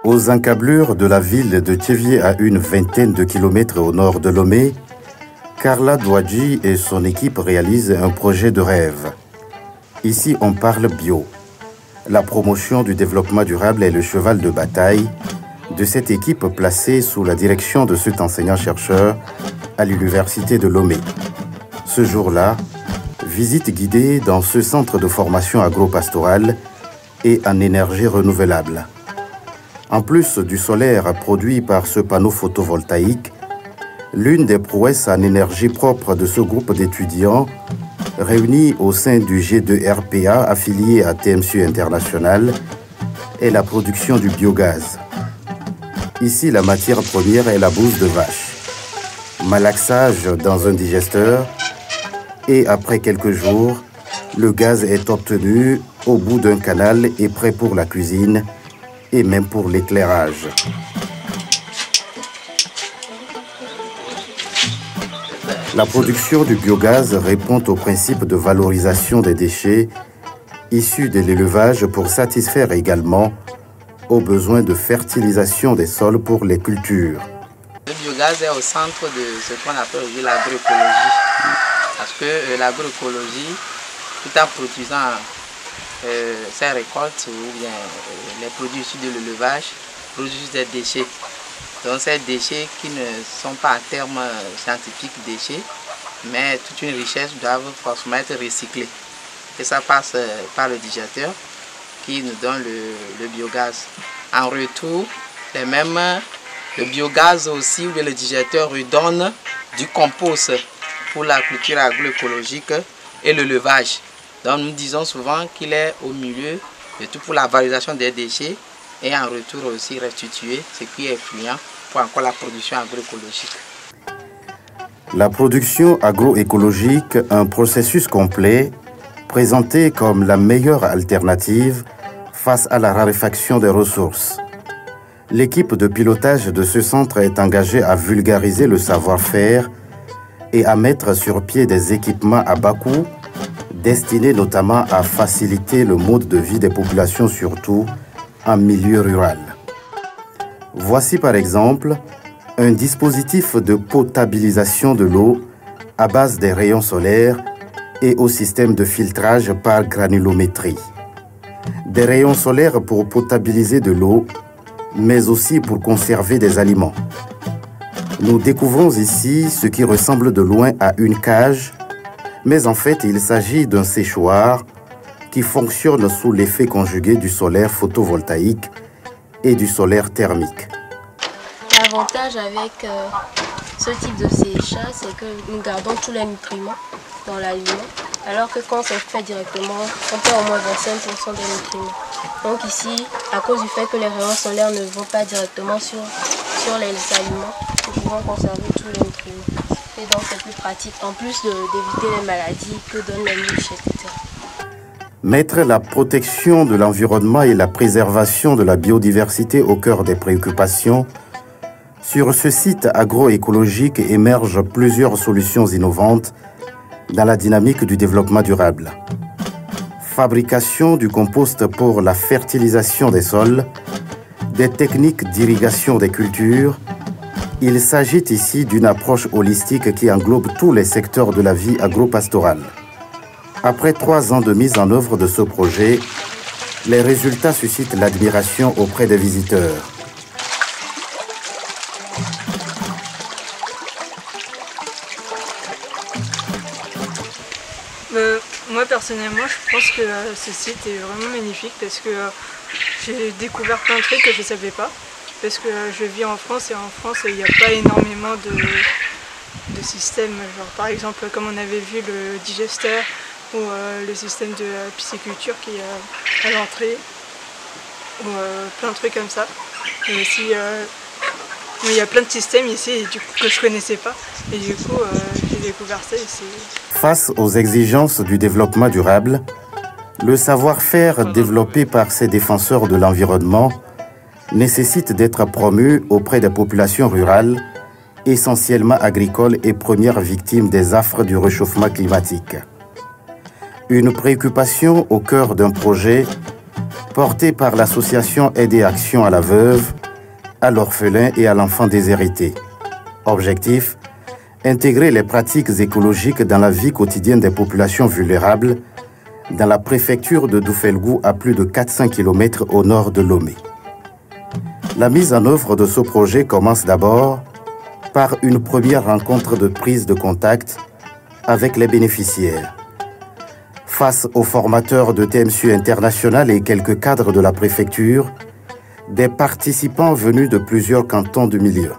Aux encablures de la ville de Thiévié, à une vingtaine de kilomètres au nord de Lomé, Carla Douadji et son équipe réalisent un projet de rêve. Ici, on parle bio. La promotion du développement durable est le cheval de bataille de cette équipe placée sous la direction de cet enseignant-chercheur à l'université de Lomé. Ce jour-là, visite guidée dans ce centre de formation agro-pastorale et en énergie renouvelable. En plus du solaire produit par ce panneau photovoltaïque, l'une des prouesses en énergie propre de ce groupe d'étudiants réunis au sein du G2RPA affilié à TMSU International est la production du biogaz. Ici, la matière première est la bouse de vache. Malaxage dans un digesteur et après quelques jours, le gaz est obtenu au bout d'un canal et prêt pour la cuisine et même pour l'éclairage. La production du biogaz répond au principe de valorisation des déchets issus de l'élevage pour satisfaire également aux besoins de fertilisation des sols pour les cultures. Le biogaz est au centre de ce qu'on appelle aujourd'hui l'agroécologie. Parce que l'agroécologie, tout en produisant ses récoltes ou bien les produits issus de l'élevage, produisent des déchets. Donc ces déchets qui ne sont pas en termes scientifiques déchets, mais toute une richesse doivent forcément être recyclés. Et ça passe par le digérateur qui nous donne le biogaz. En retour, le biogaz aussi, ou le digérateur redonne du compost pour la culture agroécologique et l'élevage. Donc nous disons souvent qu'il est au milieu de tout pour la valorisation des déchets et en retour aussi restituer ce qui est fluent pour encore la production agroécologique. La production agroécologique, un processus complet présenté comme la meilleure alternative face à la raréfaction des ressources. L'équipe de pilotage de ce centre est engagée à vulgariser le savoir-faire et à mettre sur pied des équipements à bas coût destinés notamment à faciliter le mode de vie des populations, surtout en milieu rural. Voici par exemple un dispositif de potabilisation de l'eau à base des rayons solaires et au système de filtrage par granulométrie. Des rayons solaires pour potabiliser de l'eau, mais aussi pour conserver des aliments. Nous découvrons ici ce qui ressemble de loin à une cage, mais en fait il s'agit d'un séchoir qui fonctionne sous l'effet conjugué du solaire photovoltaïque et du solaire thermique. L'avantage avec ce type de séchage, c'est que nous gardons tous les nutriments dans l'aliment, alors que quand c'est fait directement, on perd au moins 25% des nutriments. Donc ici, à cause du fait que les rayons solaires ne vont pas directement sur les aliments, nous pouvons conserver tous les nutriments. Et donc c'est plus pratique, en plus d'éviter les maladies que donnent les mouches, etc. Mettre la protection de l'environnement et la préservation de la biodiversité au cœur des préoccupations. Sur ce site agroécologique émergent plusieurs solutions innovantes dans la dynamique du développement durable. Fabrication du compost pour la fertilisation des sols, des techniques d'irrigation des cultures. Il s'agit ici d'une approche holistique qui englobe tous les secteurs de la vie agro-pastorale. Après 3 ans de mise en œuvre de ce projet, les résultats suscitent l'admiration auprès des visiteurs. Moi personnellement, je pense que ce site est vraiment magnifique parce que j'ai découvert plein de trucs que je ne savais pas. Parce que je vis en France et en France il n'y a pas énormément de systèmes. Genre, par exemple, comme on avait vu le digesteur ou le système de pisciculture qui est à l'entrée, ou plein de trucs comme ça. Et aussi, il y a plein de systèmes ici que je ne connaissais pas. Et du coup, j'ai découvert ça ici. Face aux exigences du développement durable, le savoir-faire développé par ces défenseurs de l'environnement nécessite d'être promu auprès des populations rurales, essentiellement agricoles et premières victimes des affres du réchauffement climatique. Une préoccupation au cœur d'un projet porté par l'association Aide et Action à la veuve, à l'orphelin et à l'enfant déshérité. Objectif, intégrer les pratiques écologiques dans la vie quotidienne des populations vulnérables dans la préfecture de Doufelgou à plus de 400 km au nord de Lomé. La mise en œuvre de ce projet commence d'abord par une première rencontre de prise de contact avec les bénéficiaires. Face aux formateurs de TMSU International et quelques cadres de la préfecture, des participants venus de plusieurs cantons du milieu.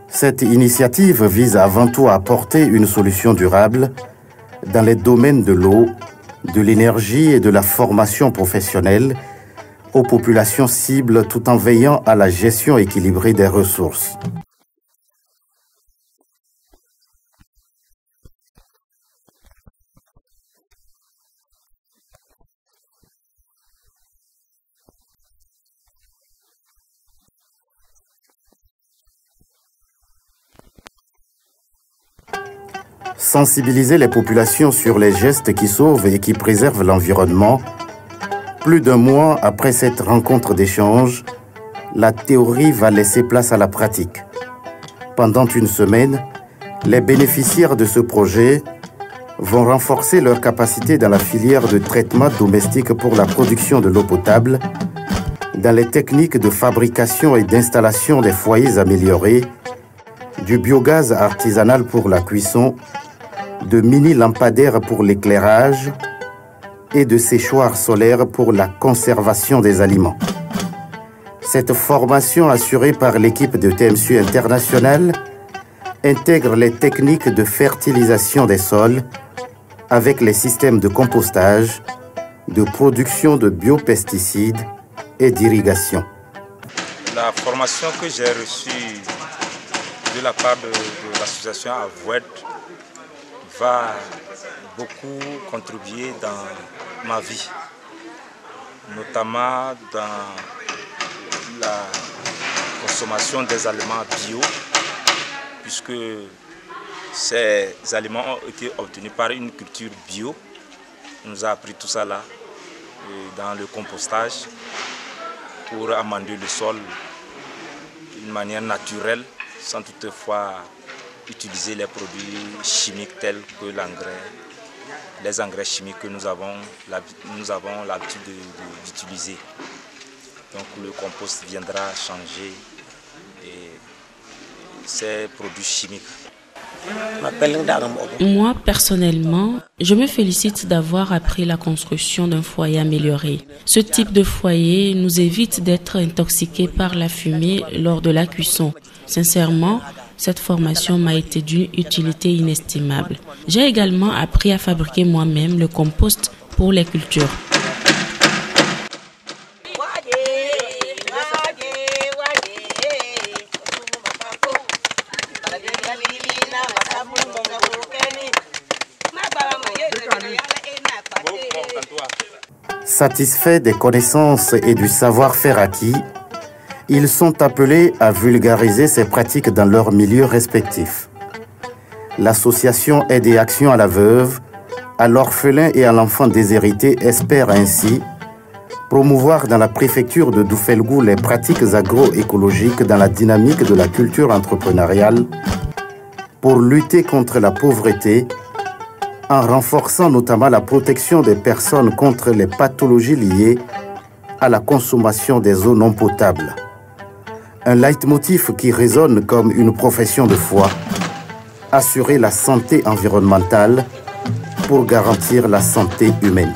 Cette initiative vise avant tout à apporter une solution durable dans les domaines de l'eau, de l'énergie et de la formation professionnelle aux populations cibles tout en veillant à la gestion équilibrée des ressources. Sensibiliser les populations sur les gestes qui sauvent et qui préservent l'environnement. Plus d'un mois après cette rencontre d'échange, la théorie va laisser place à la pratique. Pendant une semaine, les bénéficiaires de ce projet vont renforcer leur capacité dans la filière de traitement domestique pour la production de l'eau potable, dans les techniques de fabrication et d'installation des foyers améliorés, du biogaz artisanal pour la cuisson, de mini-lampadaires pour l'éclairage et de séchoirs solaires pour la conservation des aliments. Cette formation assurée par l'équipe de TMSU International intègre les techniques de fertilisation des sols avec les systèmes de compostage, de production de biopesticides et d'irrigation. La formation que j'ai reçue de la part de l'association Avoued va beaucoup contribuer dans ma vie, notamment dans la consommation des aliments bio, puisque ces aliments ont été obtenus par une culture bio. On nous a appris tout ça là, dans le compostage, pour amender le sol d'une manière naturelle, sans toutefois utiliser les produits chimiques tels que l'engrais, les engrais chimiques que nous avons l'habitude d'utiliser. Donc le compost viendra changer ces produits chimiques. Moi, personnellement, je me félicite d'avoir appris la construction d'un foyer amélioré. Ce type de foyer nous évite d'être intoxiqués par la fumée lors de la cuisson. Sincèrement, cette formation m'a été d'une utilité inestimable. J'ai également appris à fabriquer moi-même le compost pour les cultures. Satisfaits des connaissances et du savoir-faire acquis, ils sont appelés à vulgariser ces pratiques dans leurs milieux respectifs. L'association Aide et Action à la veuve, à l'orphelin et à l'enfant déshérité espère ainsi promouvoir dans la préfecture de Doufelgou les pratiques agroécologiques dans la dynamique de la culture entrepreneuriale pour lutter contre la pauvreté en renforçant notamment la protection des personnes contre les pathologies liées à la consommation des eaux non potables. Un leitmotiv qui résonne comme une profession de foi, assurer la santé environnementale pour garantir la santé humaine.